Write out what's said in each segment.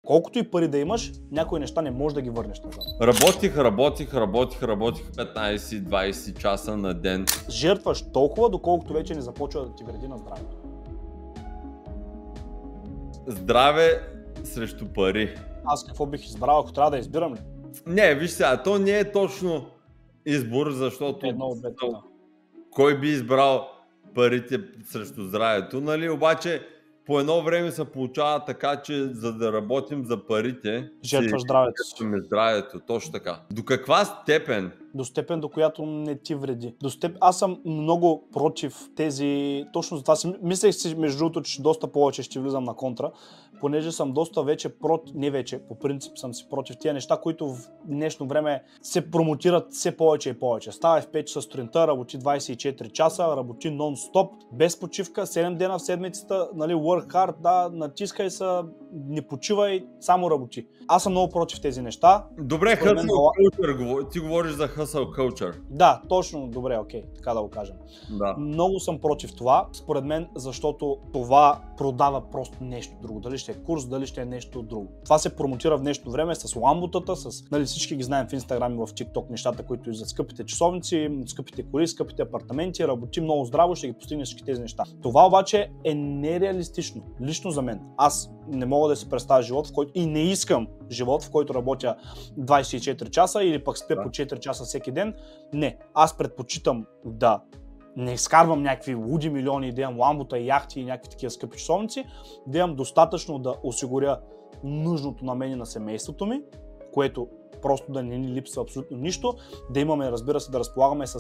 Колкото и пари да имаш, някои неща не можеш да ги върнеш назад. Работих 15-20 часа на ден. Жертваш толкова, доколкото вече не започва да ти вреди на здравето. Здраве срещу пари. Аз какво бих избрал, ако трябва да избирам ли? Не, виж сега, то не е точно избор, защото Едно от двете. кой би избрал парите срещу здравето, нали? Обаче по едно време се получава така, че за да работим за парите, жертваш здравето си. Здравето, точно така. До каква степен? До степен, до която не ти вреди. Аз съм много против тези... Точно за това си мислех си, между другото, че доста повече ще влизам на контра, понеже съм доста вече по принцип съм си против тия неща, които в днешно време се промотират все повече и повече. Ставай в 5 часа сутринта, работи 24 часа, работи нон-стоп, без почивка, 7 дена в седмицата, нали, work hard, да, натискай се, не почивай, само работи. Аз съм много против тези неща. Добре, hustle culture, ти говориш за hustle culture. Да, точно, добре, окей, така да го кажем. Да. Много съм против това, според мен, защото това продава просто нещо друго. Дали ще е курс, дали ще е нещо друго. Това се промотира в днешно време с ламбутата, нали, всички ги знаем в Инстаграм и в TikTok нещата, които за скъпите часовници, скъпите коли, скъпите апартаменти, работи много здраво, ще ги постигнеш всички тези неща. Това обаче е нереалистично, лично за мен. Аз не мога да си представя живот, в който и не искам живот, в който работя 24 часа или пък спя по 4 часа всеки ден. Не, аз предпочитам да не изкарвам някакви луди милиони, да имам ламбута, яхти и някакви такива скъпи часовници, да имам достатъчно да осигуря нужното на мен и на семейството ми, което просто да не ни липсва абсолютно нищо, да имаме, разбира се, да разполагаме с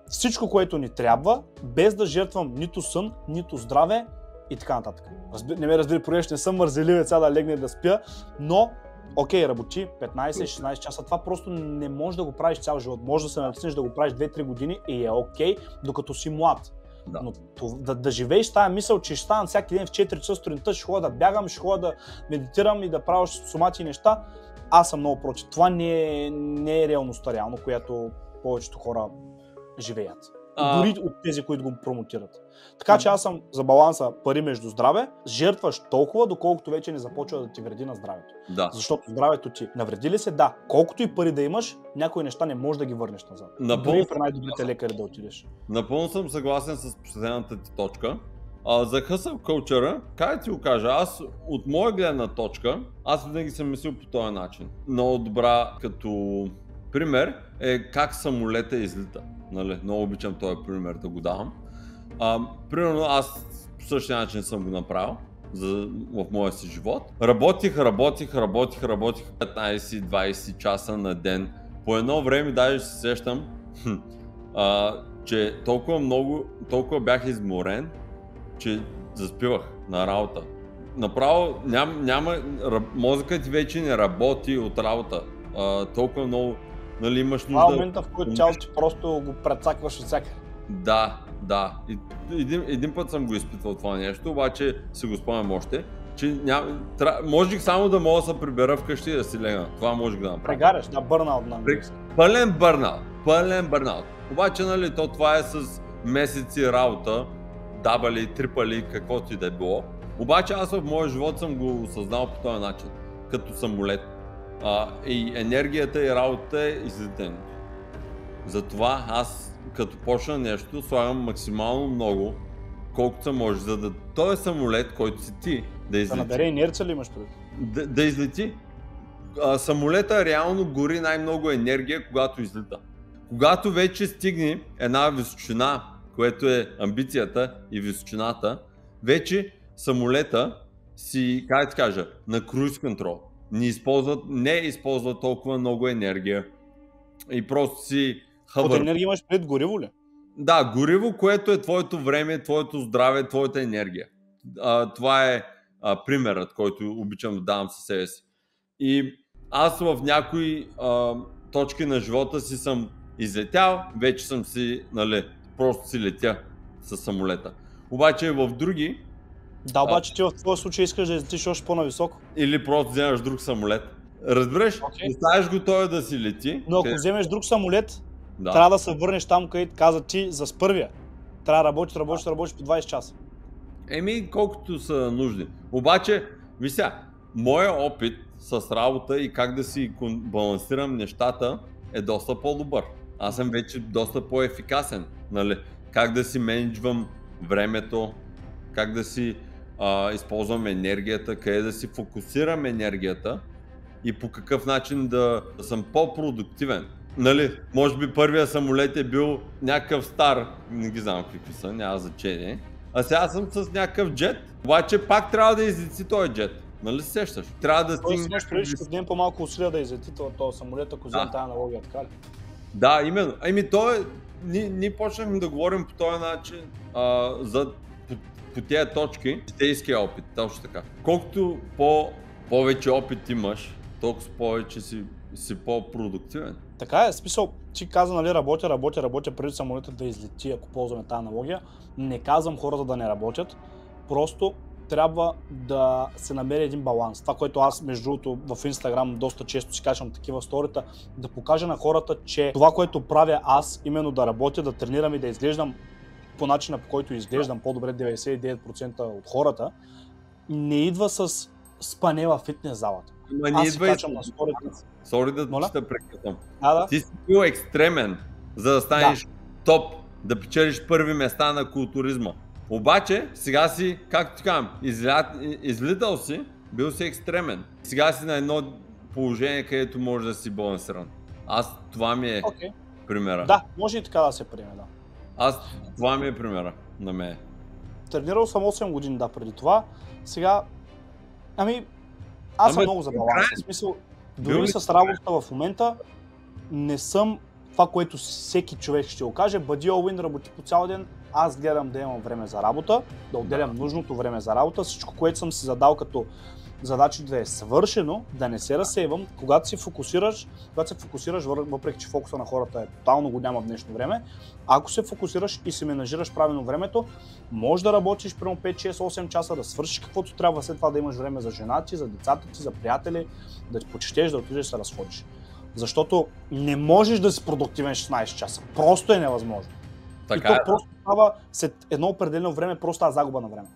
всичко, което ни трябва, без да жертвам нито сън, нито здраве и така нататък. Не ме разбира, понеже не съм мързеливец да легне да спя, но окей, работи 15-16 часа, това просто не можеш да го правиш цял живот. Може да се натиснеш да го правиш 2-3 години и е окей, докато си млад. Да. Но да живееш с тази мисъл, че ще стана всеки ден в 4 часа сутринта, ще ходя да бягам, ще ходя да медитирам и да правя сумати неща, аз съм много против. Това не е реалността реално, която повечето хора живеят. Дори от тези, които го промотират. Така че аз съм за баланса пари между здраве, жертваш толкова, доколкото вече не започва да ти вреди на здравето. Да. Защото здравето ти навреди ли се? Да. Колкото и пари да имаш, някои неща не можеш да ги върнеш назад. Дори при най-добрите лекари да отидеш. Напълно съм съгласен с последната ти точка. За hustle culture, как да ти го кажа, аз от моя гледна точка, аз винаги съм мислил по този начин. Много добра като пример е как самолета излита. Нали? Много обичам този пример да го давам. Примерно аз по същия начин съм го направил в моя си живот. Работих 15-20 часа на ден. По едно време даже се сещам, че толкова бях изморен, че заспивах на работа. Направо мозъкът ти вече не работи от работа. Толкова много, нали, имаш нужда. Това е момента, в който тялото ти просто го прецакваш от всякъде. Да. Един път съм го изпитвал това нещо, обаче си го спомням още, че можех само да мога да се прибера вкъщи и да си легна. Това можех да направя. Прегаряш, да, бърнаут на английски. Пълен бърнаут. Обаче, нали, това е с месеци работа, дабали, трипали, каквото и да е било. Обаче аз в моя живот съм го осъзнал по този начин, като самолет. И енергията и работата е излетението. Затова аз като почна нещо, слагам максимално много, колкото се може, за да този самолет, който си ти, да излети. Да набере инерция ли имаш предвид? Да излети. Самолета реално гори най-много енергия, когато излита. Когато вече стигне една височина, което е амбицията и височината, вече самолета си, как да кажа, на круиз контрол. Не използва толкова много енергия и просто си От енергия имаш пред гориво ли? Да, гориво, което е твоето време, твоето здраве, твоята енергия. Това е примерът, който обичам да давам със себе си. И аз в някои точки на живота си съм излетял, вече съм си, нали, просто си летя с самолета. Обаче в други... Да, обаче ти в твоя случай искаш да излетиш още по-нависоко. Или просто вземаш друг самолет. Разбираш? Оставиш го той да си лети. Но ако вземеш друг самолет, трябва да се върнеш там, където каза ти за първия. Трябва да работиш по 20 часа. Колкото са нужни. Обаче, виж сега, моя опит с работа и как да си балансирам нещата е доста по-добър. Аз съм вече доста по-ефикасен, нали? Как да си менеджвам времето, как да си използвам енергията, къде да си фокусирам енергията и по какъв начин да съм по-продуктивен. Нали, може би първия самолет е бил някакъв стар, не ги знам какви са, няма значение. А сега съм с някакъв джет, обаче пак трябва да излети този джет. Нали се сещаш? Трябва да стигнеш... Тоест имаш ще дадем по-малко усилия да излети този самолет, ако взем тази аналогия, така ли? Да, именно. Ние почнахме да говорим по този начин по тези точки, житейския опит, точно така. Колкото повече опит имаш, толкова повече си по-продуктивен. Така е, смисъл, ти каза, нали, работя преди самолета да излети, ако ползваме тази аналогия. Не казвам хората да не работят, просто трябва да се намери един баланс. Това, което аз, между другото, в Инстаграм доста често си качвам такива сторита, да покажа на хората, че това, което правя аз, именно да работя, да тренирам и да изглеждам по начина, по който изглеждам по-добре 99% от хората, не идва с спане във фитнес залата. Аз си качвам на сторита. Сори да те прекъсвам. Да. Ти си бил екстремен, за да станеш топ, да печелиш първи места на културизма. Обаче, сега си, както ти казвам, излитал си, бил си екстремен. Сега си на едно положение, където може да си балансиран. Това ми е примера. Да, може и така да се приеме, да. Това ми е примера на мен. Тренирал съм 8 години, преди това. Сега, аз съм много за баланс. В смисъл, дори с работата в момента не съм това, което всеки човек ще го каже. Бъди all in, работи по цял ден. Аз гледам да имам време за работа, да отделям нужното време за работа. Всичко, което съм си задал като задача да е свършено, да не се разсейвам. Когато се фокусираш, въпреки че фокуса на хората е тотално го няма в днешно време, ако се фокусираш и се менажираш правилно времето, можеш да работиш примерно 5, 6, 8 часа, да свършиш каквото трябва, след това да имаш време за жена ти, за децата ти, за приятели, да ти почетеш, да отидеш да се разходиш. Защото не можеш да си продуктивен 16 часа. Просто е невъзможно. Така и то просто става след едно определено време, просто става загуба на време.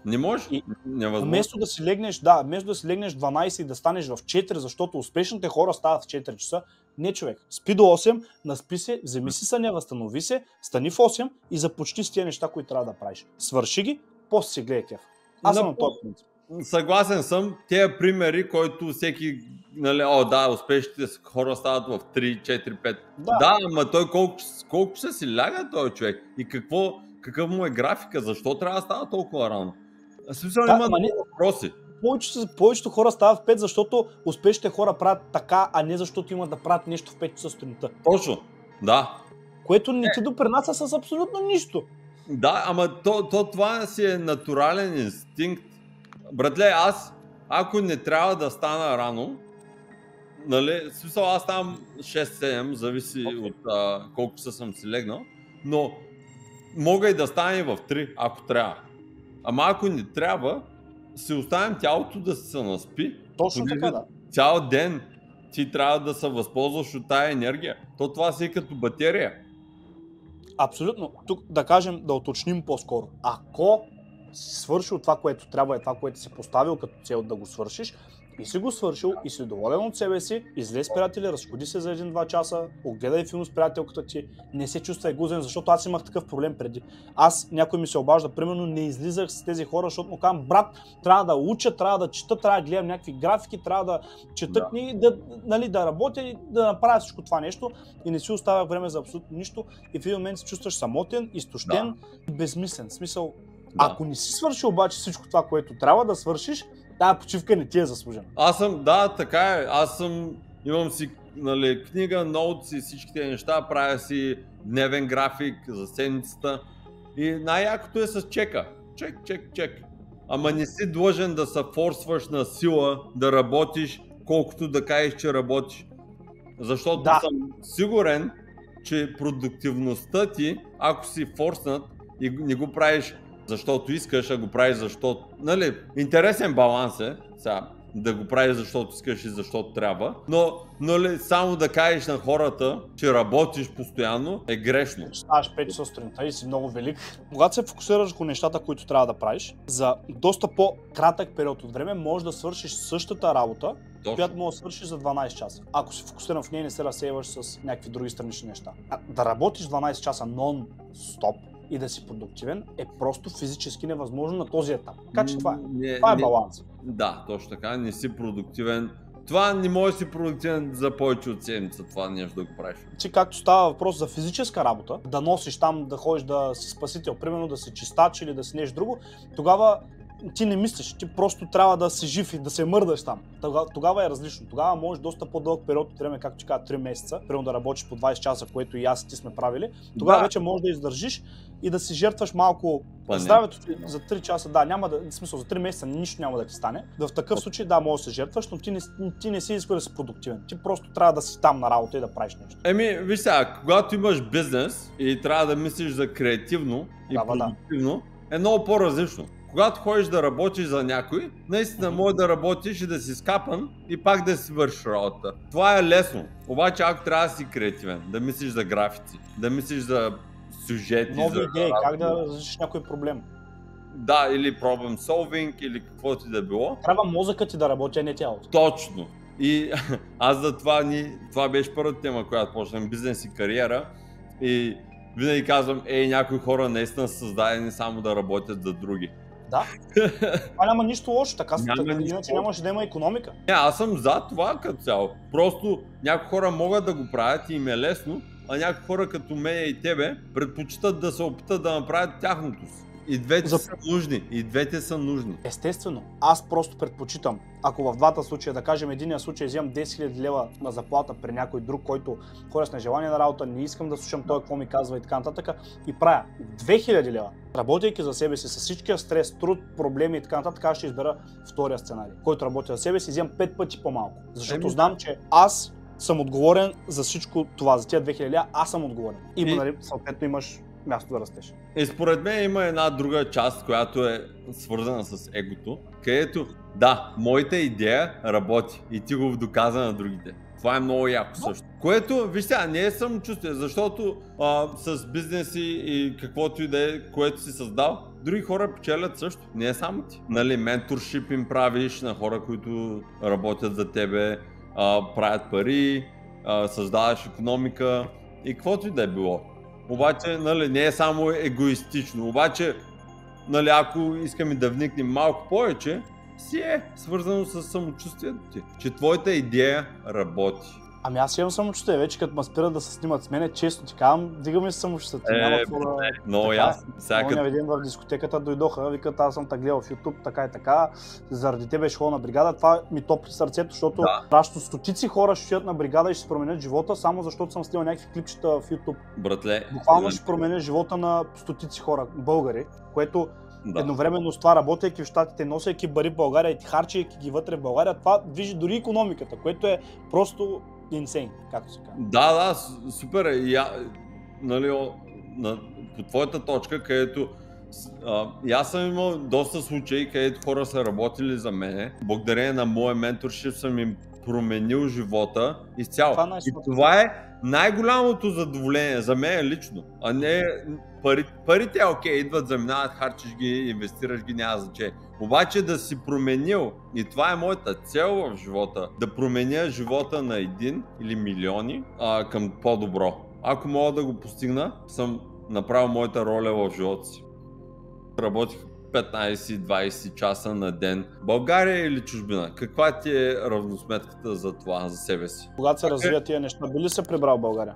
Не можеш? Невъзможно. Вместо да си легнеш 12 и да станеш в 4, защото успешните хора стават в 4 часа, не, човек. Спи до 8, наспи се, вземи си съня, възстанови се, стани в 8 и започни с тия неща, които трябва да правиш. Свърши ги, после си гледай кеф. Аз съм на този принцип. Съгласен съм. Тези примери, които всеки, нали, успешните хора стават в 3, 4, 5. Да, ама той колко часа си ляга този човек? И какъв му е графика? Защо трябва да става толкова рано? Смисъл има въпроси. Повечето хора стават в 5, защото успешните хора правят така, а не защото имат да правят нещо в 5 часа сутринта. Точно, да. Което не ти допринася с абсолютно нищо. Да, ама това си е натурален инстинкт. Братле, ако не трябва да стана рано, нали, смисъл аз ставам 6-7, зависи от колко часа съм си легнал, но мога и да стана и в 3, ако трябва. Ама ако не трябва, си оставям тялото да се наспи. Точно така, да. Цял ден ти трябва да се възползваш от тая енергия. Това си е като батерия. Абсолютно. Тук да кажем, да уточним по-скоро. Ако си свършил това, което трябва и това, което си поставил като цел да го свършиш, и си го свършил и си доволен от себе си, излез с приятели, разходи се за 1-2 часа, огледай филм с приятелката ти, не се чувствай гузен, защото аз имах такъв проблем преди. Някой ми се обажда, примерно не излизах с тези хора, защото му казвам, брат, трябва да уча, трябва да чета, трябва да гледам някакви графики, трябва да чета книги, да работя и да направя всичко това нещо и не си оставях време за абсолютно нищо и в един момент се чувстваш самотен, изтощен и безмислен. В смисъл, ако не си свършил обаче всичко това, което трябва да свършиш, тази почивка не ти е заслужена. Така е. Имам си, нали, книга, ноутс и всичките неща, правя си дневен график за седмицата и най-якото е с чека. Чек. Ама не си длъжен да се форсваш на сила, да работиш, колкото да кажеш, че работиш. Защото съм сигурен, че продуктивността ти, ако си форснат и не го правиш защото искаш, а го правиш защото... Нали, интересен баланс е. Сега, да го правиш защото искаш и защото трябва, но нали, само да кажеш на хората, че работиш постоянно е грешно. Ставаш 5 часа сутринта и си много велик. Когато се фокусираш върху нещата, които трябва да правиш, за доста по-кратък период от време можеш да свършиш същата работа, която може да свършиш за 12 часа. Ако си фокусиран в нея, не се разсейваш с някакви други странични неща. Да работиш 12 часа нон-стоп и да си продуктивен е просто физически невъзможно на този етап. Така че това е баланс. Да, точно така, не си продуктивен. Това не може да си продуктивен за повече от седмица, това нещо да го правиш. Ти както става въпрос за физическа работа, да носиш там, да ходиш да си спасител, примерно да си чистач или да си нещо друго, тогава ти не мислиш, ти просто трябва да си жив и да се мърдаш там. Тогава е различно. Тогава можеш доста по-дълъг период от време, както ти казват, 3 месеца, примерно да работиш по 20 часа, което и аз и ти сме правили. Тогава вече можеш да издържиш и да си жертваш малко здравето ти за 3 часа. Да, няма да, в смисъл за 3 месеца нищо няма да ти стане. В такъв случай да, можеш да се жертваш, но ти не си искаш да си продуктивен. Ти просто трябва да си там на работа и да правиш нещо. Виж сега, когато имаш бизнес и трябва да мислиш за креативно и продуктивно, е много по-различно. Когато ходиш да работиш за някой, наистина може да работиш и да си скапан и пак да си вършиш работа. Това е лесно, обаче ако трябва да си креативен, да мислиш за графици, да мислиш за сюжети, нови идеи, как да разрешиш някой проблем. Да, или problem solving, или каквото и да било. Трябва мозъкът ти да работи, а не тялото. Точно. И аз за това беше първата тема, която почнах, бизнес и кариера. И винаги казвам, някои хора наистина са създадени само да работят за други. Да, това няма нищо лошо, така иначе нямаше да има икономика. Аз съм за това като цяло. Просто някои хора могат да го правят и им е лесно, а някои хора като мен и тебе предпочитат да се опитат да направят тяхното си. И двете са нужни. Естествено, аз просто предпочитам, ако в двата случая, да кажем единия случай вземам 10 000 лева на заплата при някой друг, който хора с нежелание на работа, не искам да слушам той какво ми казва и така нататък, и правя 2000 лева, работейки за себе си с всичкия стрес, труд, проблеми и така нататък, аз ще избера втория сценарий, който работи за себе си и вземам 5 пъти по-малко. Защото знам, че аз съм отговорен за всичко това, за тия 2000 лева, аз съм отговорен. И съответно имаш място да растеш. И според мен има една друга част, която е свързана с егото, където да, моята идея работи и ти го доказа на другите. Това е много яко също. Което, виж сега, не е самочувствие, защото с бизнеси и каквото и да е, което си създал, други хора печелят също, не е само ти. Нали, менторшип им правиш на хора, които работят за тебе, правят пари, създаваш икономика и каквото и да е било. Обаче, нали, не е само егоистично, обаче, нали, ако искаме да вникнем малко повече, си е свързано с самочувствието ти, че твоята идея работи. Ами аз имам самочувствие, вече като ме спират да се снимат с мене, често ти казвам, дигаме се самочувствието. Много ясно. Много видим в дискотеката дойдоха, викат, аз съм те гледал в YouTube, така и така, заради тебе ще ходя на бригада, това ми топли сърцето, защото пращо стотици хора ще отидат на бригада и ще се променят живота, само защото съм снимал някакви клипчета в YouTube. Братле, буквално ще променя живота на стотици хора, българи, което едновременно с това, работейки в Щатите, носейки бари в България и харчейки ги вътре в България, това движи дори икономиката, което е просто insane, както се казва. Да, супер е. Нали, по твоята точка, където и аз съм имал доста случаи, където хора са работили за мене. Благодарение на моя менторшип съм им променил живота изцяло. И това е най-голямото задоволение за мен лично, а не парите, окей, идват, заминават, харчиш ги, инвестираш ги, няма значение. Обаче да си променил, и това е моята цел в живота, да променя живота на един или милиони към по-добро. Ако мога да го постигна, съм направил моята роля в живота си. Работих 15-20 часа на ден. България или чужбина? Каква ти е равносметката за това, за себе си? Когато се развият тия неща, би ли се прибрал в България?